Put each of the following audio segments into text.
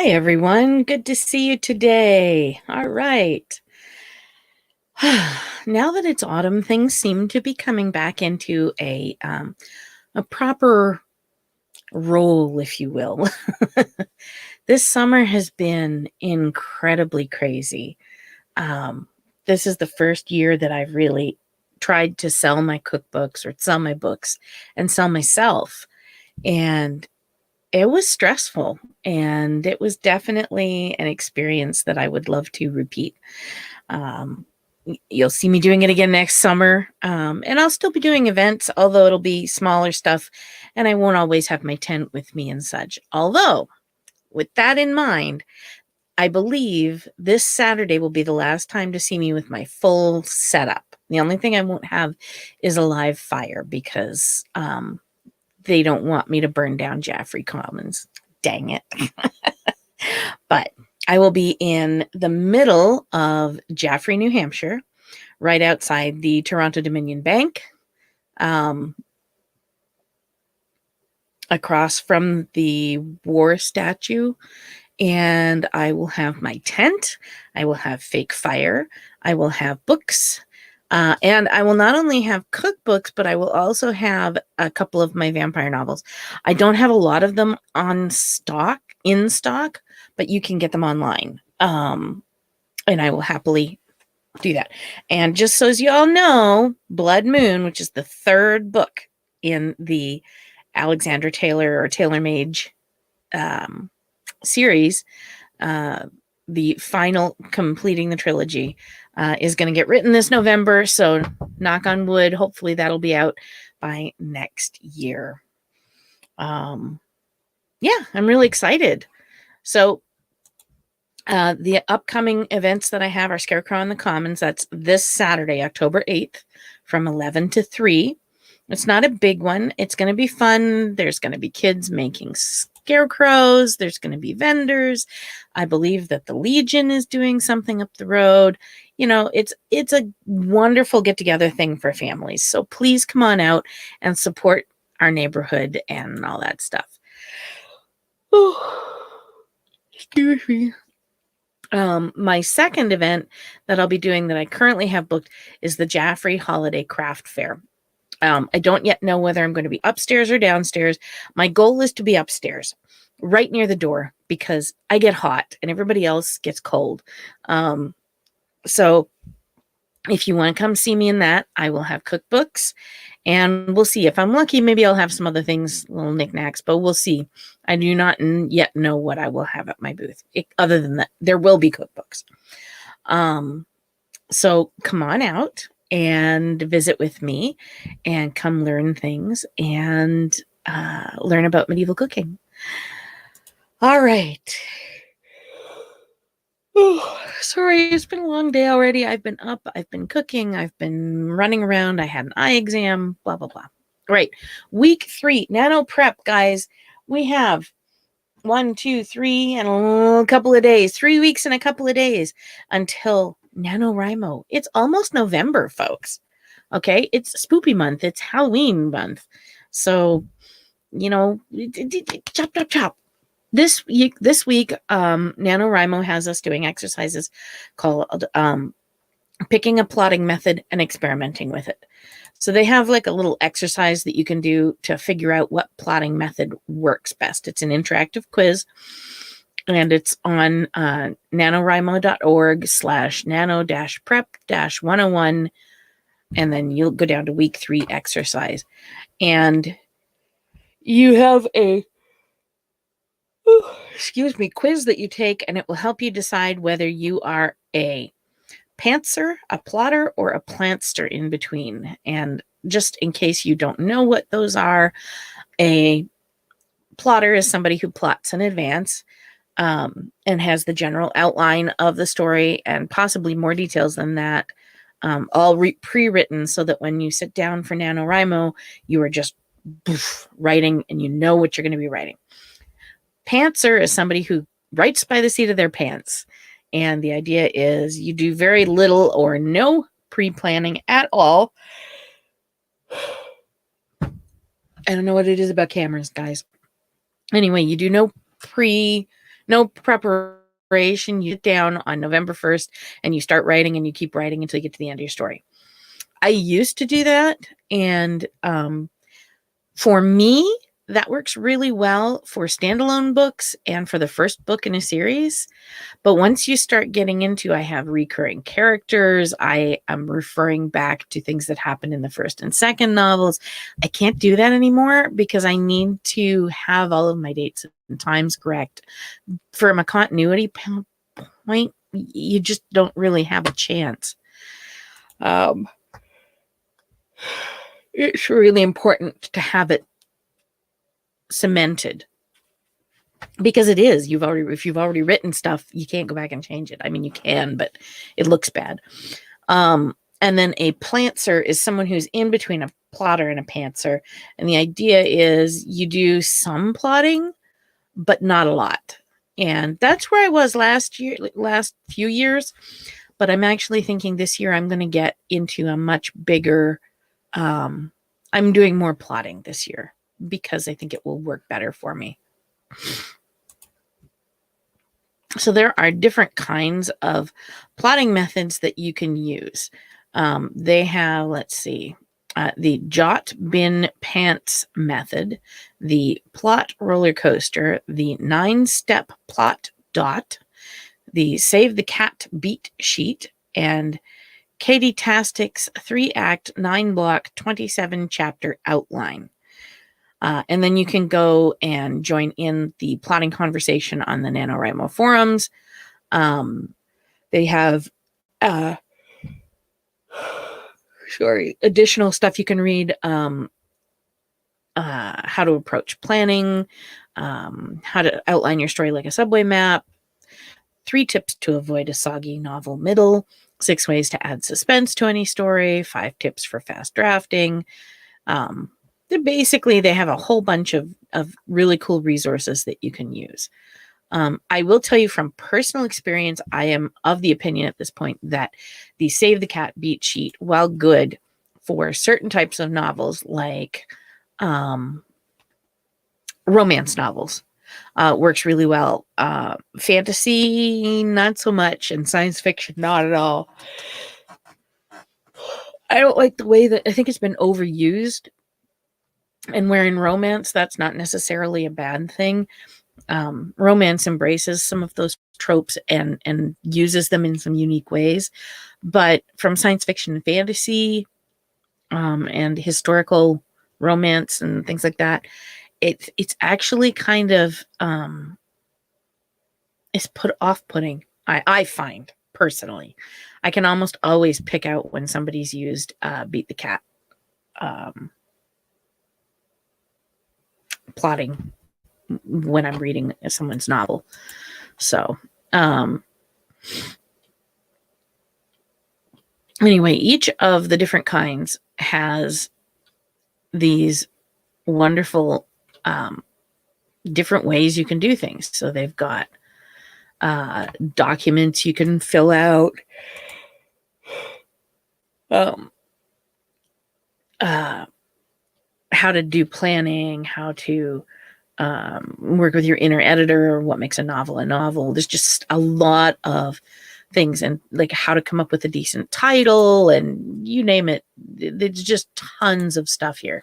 Hi, everyone. Good to see you today. All right. Now that it's autumn, things seem to be coming back into a proper role, if you will. This summer has been incredibly crazy. Um, this is the first year that I've really tried to sell my cookbooks or sell my books and sell myself. And it was stressful, and it was definitely an experience that I would love to repeat. Um, you'll see me doing it again next summer, and I'll still be doing events, although it'll be smaller stuff, and I won't always have my tent with me and such. Although, with that in mind, I believe this Saturday will be the last time to see me with my full setup. The only thing I won't have is a live fire because they don't want me to burn down Jaffrey Commons. Dang it. But I will be in the middle of Jaffrey, New Hampshire, right outside the Toronto Dominion Bank, across from the war statue. And I will have my tent. I will have fake fire. I will have books. And I will not only have cookbooks, but I will also have a couple of my vampire novels. I don't have a lot of them in stock, but you can get them online. And I will happily do that. And just so as you all know, Blood Moon, which is the third book in the Alexandra Taylor or Taylor Mage series, the final completing the trilogy, is going to get written this November. So knock on wood, hopefully that'll be out by next year. Yeah, I'm really excited. So the upcoming events that I have are Scarecrow on the Commons. That's this Saturday, October 8th from 11 to 3. It's not a big one. It's going to be fun. There's going to be kids making scarecrows. There's going to be vendors. I believe that the Legion is doing something up the road. You know, it's a wonderful get-together thing for families. So please come on out and support our neighborhood and all that stuff. Oh, excuse me. My second event that I'll be doing that I currently have booked is the Jaffrey Holiday Craft Fair. I don't yet know whether I'm going to be upstairs or downstairs. My goal is to be upstairs, right near the door, because I get hot and everybody else gets cold. So if you want to come see me in that, I will have cookbooks, and we'll see. If I'm lucky, maybe I'll have some other things, little knickknacks, but we'll see. I do not yet know what I will have at my booth. Other than that, there will be cookbooks. So come on out and visit with me and come learn things and learn about medieval cooking. All right. Oh, sorry, it's been a long day already. I've been up, I've been cooking, I've been running around, I had an eye exam, blah, blah, blah. Great. Week 3, Nano Prep, guys. We have 1, 2, 3, and a couple of days, 3 weeks and a couple of days until NaNoWriMo. It's almost November, folks. Okay, it's spoopy month. It's Halloween month. So, you know, chop, chop, chop. This week, NaNoWriMo has us doing exercises called picking a plotting method and experimenting with it. So they have like a little exercise that you can do to figure out what plotting method works best. It's an interactive quiz, and it's on nanowrimo.org/nano-prep-101. And then you'll go down to week 3 exercise. And you have a quiz that you take, and it will help you decide whether you are a pantser, a plotter, or a plantster in between. And just in case you don't know what those are, a plotter is somebody who plots in advance and has the general outline of the story and possibly more details than that, all pre-written, so that when you sit down for NaNoWriMo, you are just writing and you know what you're going to be writing. Pantser is somebody who writes by the seat of their pants. And the idea is you do very little or no pre-planning at all. I don't know what it is about cameras, guys. Anyway, you do no No preparation. You sit down on November 1st and you start writing and you keep writing until you get to the end of your story. I used to do that. And for me, that works really well for standalone books and for the first book in a series. But once you start getting into, I have recurring characters, I am referring back to things that happened in the first and second novels. I can't do that anymore because I need to have all of my dates and times correct. From a continuity point, you just don't really have a chance. It's really important to have it cemented, because it is. If you've already written stuff, you can't go back and change it. I mean, you can, but it looks bad. And then a plantser is someone who's in between a plotter and a pantser. And the idea is you do some plotting, but not a lot. And that's where I was last few years. But I'm actually thinking this year I'm going to get into a much bigger, I'm doing more plotting this year because I think it will work better for me. So there are different kinds of plotting methods that you can use. They have, let's see, the jot, bin, pants method, the plot roller coaster, the 9-step plot dot, the save the cat beat sheet, and Katie Tastic's 3-act, 9-block, 27-chapter outline. And then you can go and join in the plotting conversation on the NaNoWriMo forums. They have additional stuff you can read. How to approach planning, how to outline your story like a subway map, 3 tips to avoid a soggy novel middle, 6 ways to add suspense to any story, 5 tips for fast drafting. They have a whole bunch of really cool resources that you can use. I will tell you from personal experience, I am of the opinion at this point that the Save the Cat Beat sheet, while good for certain types of novels like romance novels, works really well. Fantasy, not so much, and science fiction, not at all. I don't like the way that I think it's been overused. And where in romance, that's not necessarily a bad thing. Romance embraces some of those tropes and uses them in some unique ways. But from science fiction and fantasy and historical romance and things like that, it's actually kind of it's off-putting. I find personally, I can almost always pick out when somebody's used beat the cat plotting when I'm reading someone's novel. So anyway, each of the different kinds has these wonderful different ways you can do things. So they've got documents you can fill out, how to do planning, how to work with your inner editor, what makes a novel. There's just a lot of things, and like how to come up with a decent title, and you name it. There's just tons of stuff here.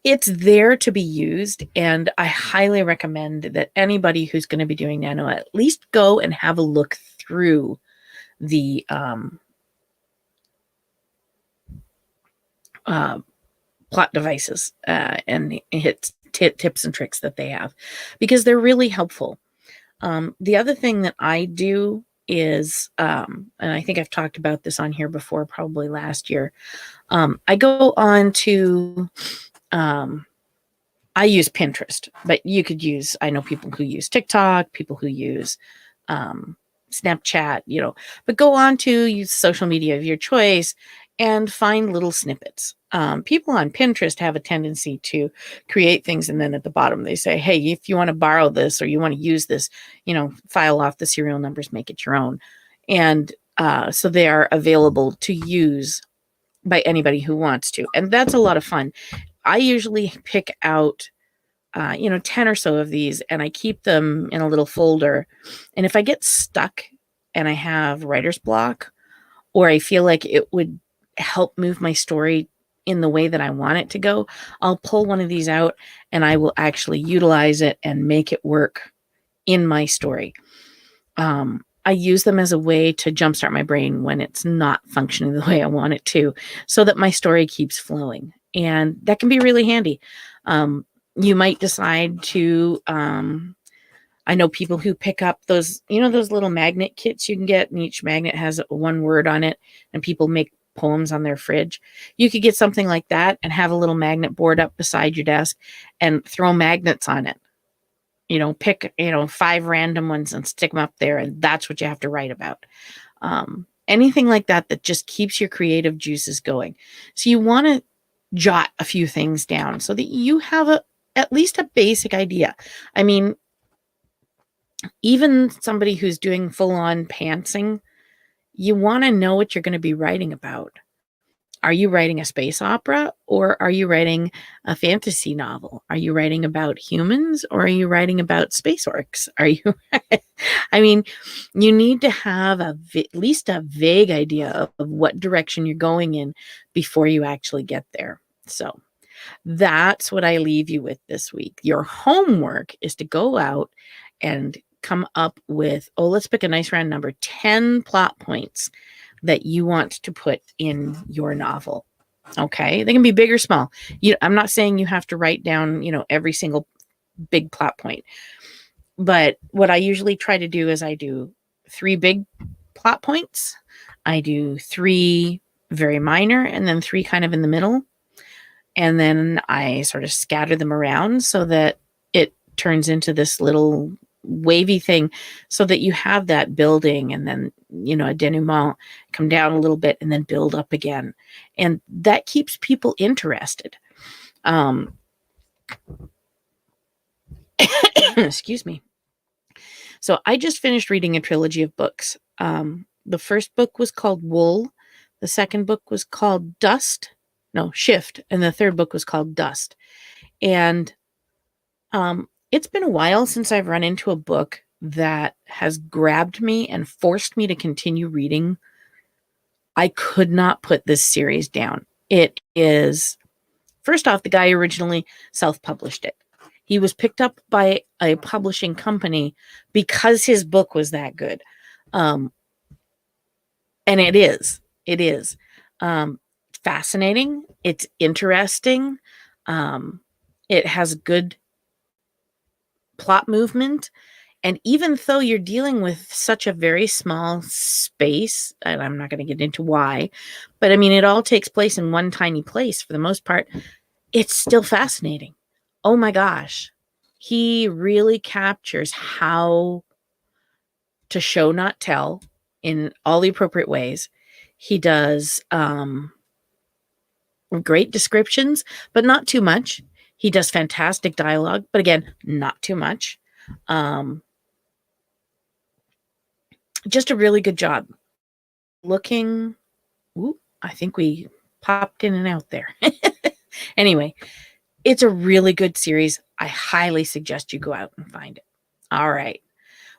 It's there to be used, and I highly recommend that anybody who's going to be doing Nano at least go and have a look through the plot devices and hit tips and tricks that they have, because they're really helpful. The other thing that I do is, and I think I've talked about this on here before, probably last year, I go on to, I use Pinterest, but you could use, I know people who use TikTok, people who use Snapchat, but go on to use social media of your choice and find little snippets. People on Pinterest have a tendency to create things, and then at the bottom they say, hey, if you want to borrow this or you want to use this, file off the serial numbers, make it your own. And so they are available to use by anybody who wants to. And that's a lot of fun. I usually pick out 10 or so of these, and I keep them in a little folder. And if I get stuck and I have writer's block, or I feel like it would help move my story in the way that I want it to go, I'll pull one of these out and I will actually utilize it and make it work in my story. I use them as a way to jumpstart my brain when it's not functioning the way I want it to, so that my story keeps flowing. And that can be really handy. You might decide to, I know people who pick up those, those little magnet kits you can get, and each magnet has one word on it, and people make poems on their fridge. You could get something like that and have a little magnet board up beside your desk and throw magnets on it. Pick, 5 random ones and stick them up there, and that's what you have to write about. Anything like that just keeps your creative juices going. So you want to jot a few things down so that you have at least a basic idea. I mean, even somebody who's doing full-on pantsing, you want to know what you're going to be writing about. Are you writing a space opera, or are you writing a fantasy novel? Are you writing about humans, or are you writing about space orcs? I mean, you need to have at least a vague idea of what direction you're going in before you actually get there. So that's what I leave you with this week. Your homework is to go out and come up with, let's pick a nice round number, 10 plot points that you want to put in your novel. Okay. They can be big or small. I'm not saying you have to write down, every single big plot point. But what I usually try to do is I do 3 big plot points. I do 3 very minor, and then 3 kind of in the middle. And then I sort of scatter them around so that it turns into this little wavy thing, so that you have that building, and then, a denouement, come down a little bit and then build up again. And that keeps people interested. Excuse me. So I just finished reading a trilogy of books. The first book was called Wool. The second book was called Shift. And the third book was called Dust. And it's been a while since I've run into a book that has grabbed me and forced me to continue reading. I could not put this series down. It is, first off, the guy originally self-published it. He was picked up by a publishing company because his book was that good. And it is. Fascinating. It's interesting. It has good plot movement. And even though you're dealing with such a very small space, and I'm not going to get into why, but I mean, it all takes place in one tiny place for the most part, it's still fascinating. Oh my gosh. He really captures how to show, not tell, in all the appropriate ways. He does great descriptions, but not too much. He does fantastic dialogue, but again, not too much. Just a really good job. I think we popped in and out there. Anyway, it's a really good series. I highly suggest you go out and find it. All right.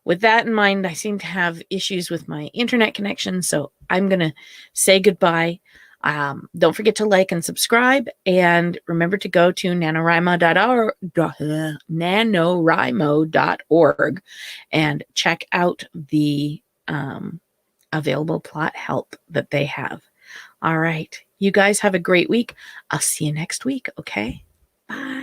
With that in mind, I seem to have issues with my internet connection, so I'm going to say goodbye. Don't forget to like and subscribe, and remember to go to NaNoWriMo.org and check out the available plot help that they have. All right. You guys have a great week. I'll see you next week. Okay. Bye.